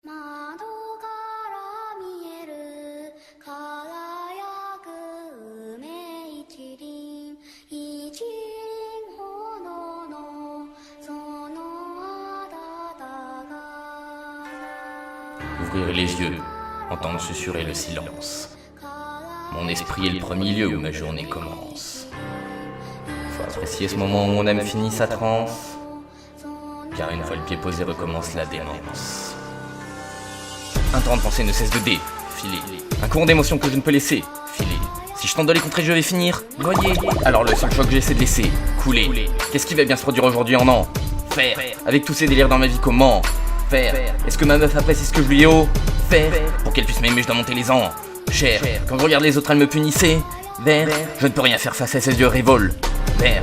窓から見える輝く梅一輪一輪ほどのその暖かさ Ouvrir les yeux, entendre susurrer le silence. Mon esprit est le premier lieu où ma journée commence. Faut apprécier ce moment où mon âme finit sa transe, car une fois le pied posé recommence la démence. Un temps de pensée ne cesse de défiler, un courant d'émotions que je ne peux laisser filer. Si je tente de les contrer, je vais finir noyé. Alors le seul choix que j'essaie de laisser couler. Qu'est-ce qui va bien se produire aujourd'hui en enfer? Avec tous ces délires dans ma vie, comment faire? Est-ce que ma meuf apprécie ce que je lui ai offert? Pour qu'elle puisse m'aimer, je dois monter les enchères. Quand je regarde les autres, elle me punissait vers. Je ne peux rien faire face à ses yeux revolver.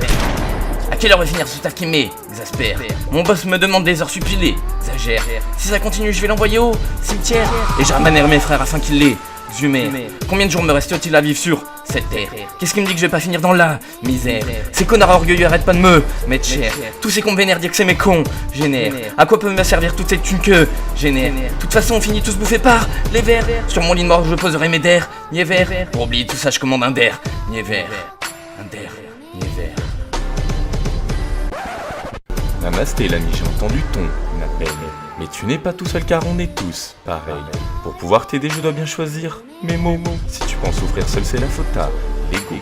À quelle heure va finir ce taf qui m'exaspère? Mon boss me demande des heures suppilées, exagère. Si ça continue, je vais l'envoyer au cimetière. Et je ramènerai mes frères afin qu'ils les humèrent. Combien de jours me reste-t-il à vivre sur cette terre? Qu'est-ce qui me dit que je vais pas finir dans la misère? Ces connards orgueilleux arrêtent pas de me mettre cher. Tous ces cons vénèrent dire que c'est mes cons génère. À quoi peut me servir toute cette thune que génère? De toute façon on finit tous bouffés par les vers. Sur mon lit de mort je poserai mes derniers verres. Pour oublier tout ça je commande un dernier verre. Un dernier verre. Namasté l'ami, j'ai entendu ton appel. Mais tu n'es pas tout seul car on est tous pareil. Pour pouvoir t'aider, je dois bien choisir mes mots. Si tu penses souffrir seul, c'est la faute à l'ego.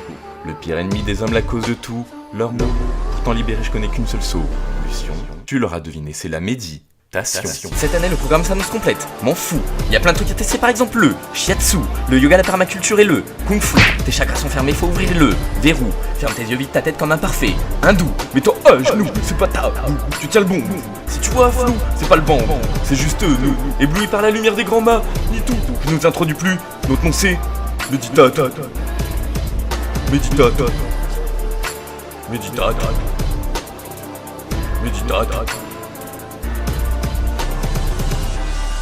Le pire ennemi des hommes, la cause de tout, leurs mots. Pourtant libéré, je connais qu'une seule solution. Tu l'auras deviné, c'est la méditation. Cette année, le programme s'annonce complète. M'en fous. Il y a plein de trucs à tester, par exemple le shiatsu, le yoga, la permaculture et le kung fu. Tes chakras sont fermés, faut ouvrir le verrou. Ferme tes yeux, vide ta tête comme un parfait hindou. Mets-toi à genoux, c'est pas tabou. Tu tiens le bon bout. Si tu vois flou, c'est pas le banc. C'est juste nous, éblouis par la lumière des grands mâts. Ni tout. Je ne nous introduis plus. Notre nom c'est Méditate. Méditate. Méditate. Méditate.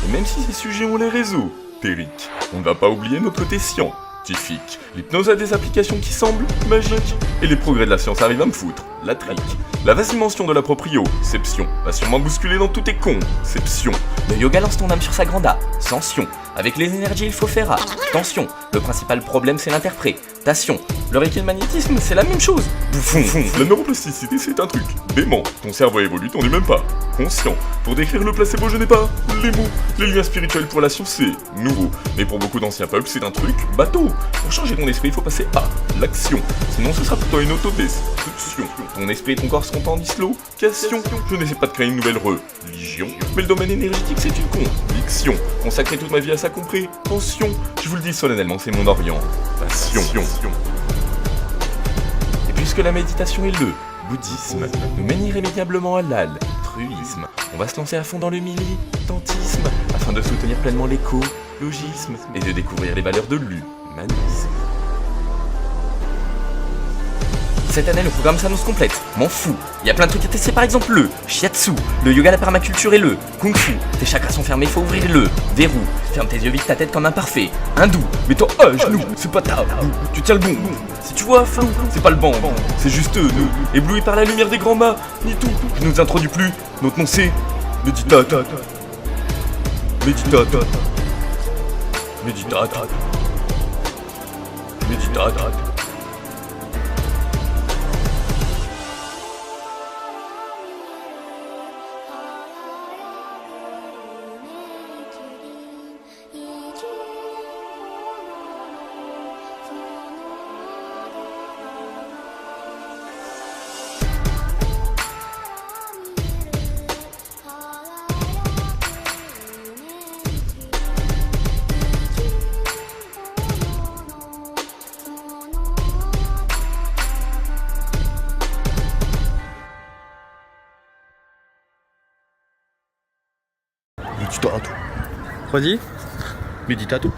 Et même si ces sujets ont les réseaux théoriques, on ne va pas oublier notre côté scientifique. L'hypnose a des applications qui semblent magiques, et les progrès de la science arrivent à me foutre la trique. La vaste dimension de la proprioception va sûrement bousculer dans toutes tes conceptions. Le yoga lance ton âme sur sa grande ascension. Avec les énergies, il faut faire attention. Le principal problème, c'est l'interprétation. Le reiki et le magnétisme, c'est la même chose. Bouffon. La neuroplasticité, c'est un truc dément. Ton cerveau évolue, t'en es même pas conscient. Pour décrire le placebo, je n'ai pas les mots. Les liens spirituels pour la science, c'est nouveau. Mais pour beaucoup d'anciens peuples, c'est un truc bateau. Pour changer ton esprit, il faut passer à l'action. Sinon, ce sera plutôt une autodestruction. Ton esprit et ton corps seront en dislocation. Je n'essaie pas de créer une nouvelle religion, mais le domaine énergétique, c'est une conviction. Consacrer toute ma vie à sa compréhension. Je vous le dis solennellement, c'est mon orientation. Et puisque la méditation est le bouddhisme, nous mène irrémédiablement à l'altruisme. On va se lancer à fond dans le militantisme, afin de soutenir pleinement l'écologisme et de découvrir les valeurs de l'humanisme. Cette année, le programme s'annonce complète. M'en fous. Il y a plein de trucs à tester, par exemple le shiatsu, le yoga, la permaculture et le kung fu. Tes chakras sont fermés, faut ouvrir le verrou. Ferme tes yeux, vide ta tête comme un parfait hindou. Mets-toi à genoux, c'est pas tabou. Tu tiens le bon bout. Si tu vois flou, c'est pas le banc. C'est juste nous, éblouis par la lumière des grands mâts. Ni tout. Je ne nous introduis plus. Notre nom c'est Méditate. Méditate. Méditate. Méditate. Meditato. Redis. Meditato.